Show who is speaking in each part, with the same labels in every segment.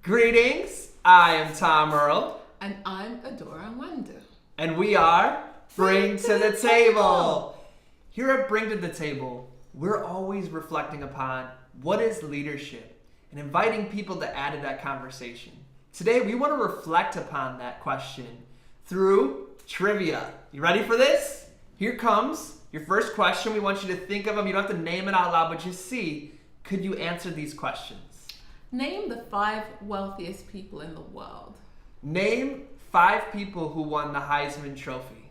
Speaker 1: Greetings, I am Tom Earl.
Speaker 2: And I'm Adora Wanda.
Speaker 1: And we are Bring to the Table. Here at Bring to the Table, we're always reflecting upon what is leadership and inviting people to add to that conversation. Today, we want to reflect upon that question through trivia. You ready for this? Here comes your first question. We want you to think of them. You don't have to name it out loud, but just see, could you answer these questions?
Speaker 2: Name the 5 wealthiest people in the world.
Speaker 1: Name 5 people who won the Heisman Trophy.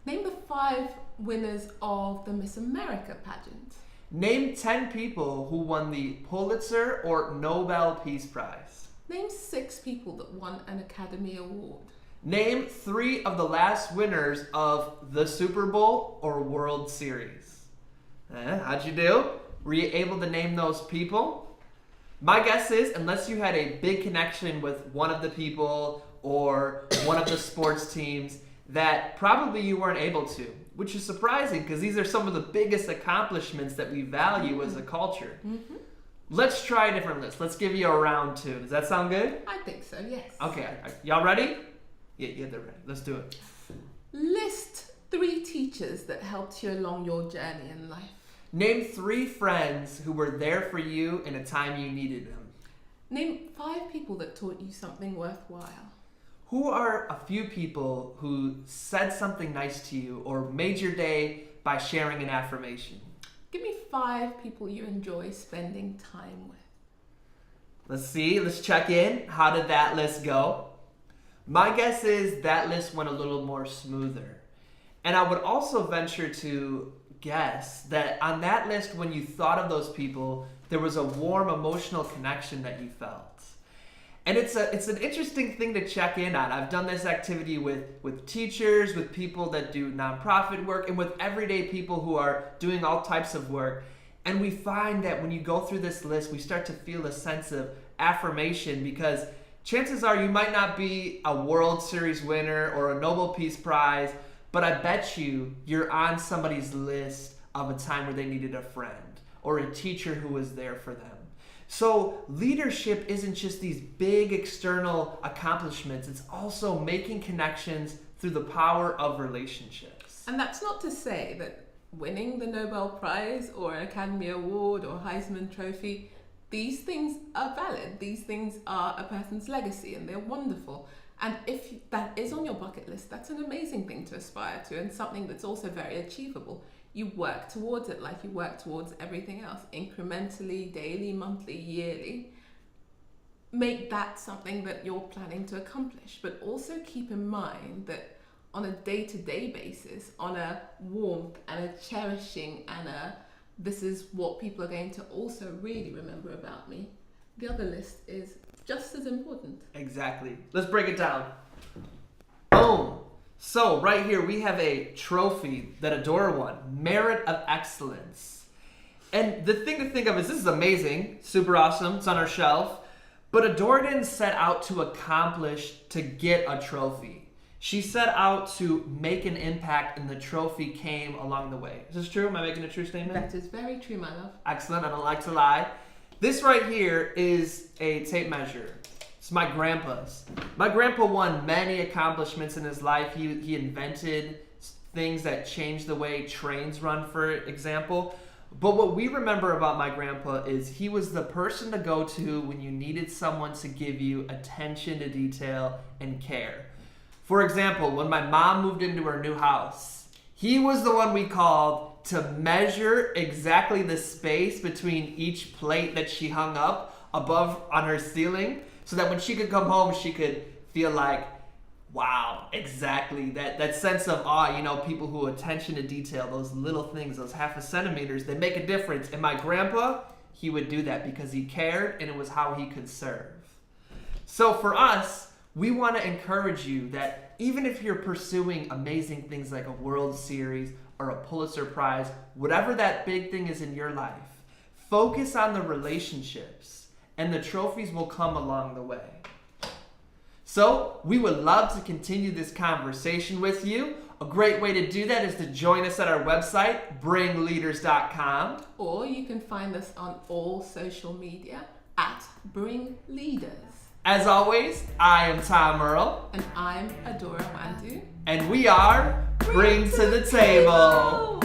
Speaker 2: Name the 5 winners of the Miss America pageant.
Speaker 1: Name 10 people who won the Pulitzer or Nobel Peace Prize.
Speaker 2: Name 6 people that won an Academy Award.
Speaker 1: Name 3 of the last winners of the Super Bowl or World Series. How'd you do? Were you able to name those people? My guess is, unless you had a big connection with one of the people or one of the sports teams, that probably you weren't able to, which is surprising because these are some of the biggest accomplishments that we value as a culture. Mm-hmm. Let's try a different list. Let's give you a round 2. Does that sound good?
Speaker 2: I think so, yes.
Speaker 1: Okay, y'all ready? Yeah, they're ready. Let's do it.
Speaker 2: List 3 teachers that helped you along your journey in life.
Speaker 1: Name 3 friends who were there for you in a time you needed them.
Speaker 2: Name 5 people that taught you something worthwhile.
Speaker 1: Who are a few people who said something nice to you or made your day by sharing an affirmation?
Speaker 2: Give me 5 people you enjoy spending time with.
Speaker 1: Let's see. Let's check in. How did that list go? My guess is that list went a little more smoother. And I would also venture to guess that on that list, when you thought of those people, there was a warm emotional connection that you felt. And it's an interesting thing to check in on. I've done this activity with teachers, with people that do nonprofit work, and with everyday people who are doing all types of work. And we find that when you go through this list, we start to feel a sense of affirmation because chances are you might not be a World Series winner or a Nobel Peace Prize, but I bet you're on somebody's list of a time where they needed a friend or a teacher who was there for them. So leadership isn't just these big external accomplishments. It's also making connections through the power of relationships.
Speaker 2: And that's not to say that winning the Nobel Prize or an Academy Award or Heisman Trophy, these things are valid. These things are a person's legacy and they're wonderful. And if that is on your bucket list, that's an amazing thing to aspire to and something that's also very achievable. You work towards it like you work towards everything else, incrementally, daily, monthly, yearly. Make that something that you're planning to accomplish, but also keep in mind that on a day-to-day basis, on a warmth and a cherishing and a this is what people are going to also really remember about me, the other list is just as important.
Speaker 1: Exactly. Let's break it down. Boom. So right here we have a trophy that Adora won, Merit of Excellence. And the thing to think of is this is amazing, super awesome, it's on our shelf, but Adora didn't set out to accomplish to get a trophy. She set out to make an impact and the trophy came along the way. Is this true? Am I making a true statement?
Speaker 2: That is very true, my love.
Speaker 1: Excellent, I don't like to lie. This right here is a tape measure. It's my grandpa's. My grandpa won many accomplishments in his life. He invented things that changed the way trains run, for example. But what we remember about my grandpa is he was the person to go to when you needed someone to give you attention to detail and care. For example, when my mom moved into her new house, he was the one we called to measure exactly the space between each plate that she hung up above on her ceiling so that when she could come home, she could feel like, wow, exactly. That sense of awe, people who attention to detail, those little things, those half a centimeters, they make a difference. And my grandpa, he would do that because he cared and it was how he could serve. So for us, we want to encourage you that even if you're pursuing amazing things like a World Series or a Pulitzer Prize, whatever that big thing is in your life, focus on the relationships and the trophies will come along the way. So we would love to continue this conversation with you. A great way to do that is to join us at our website, bringleaders.com.
Speaker 2: Or you can find us on all social media at Bring Leaders.
Speaker 1: As always, I am Tom Earl.
Speaker 2: And I'm Adora Wandu.
Speaker 1: And we are Bring to the Table.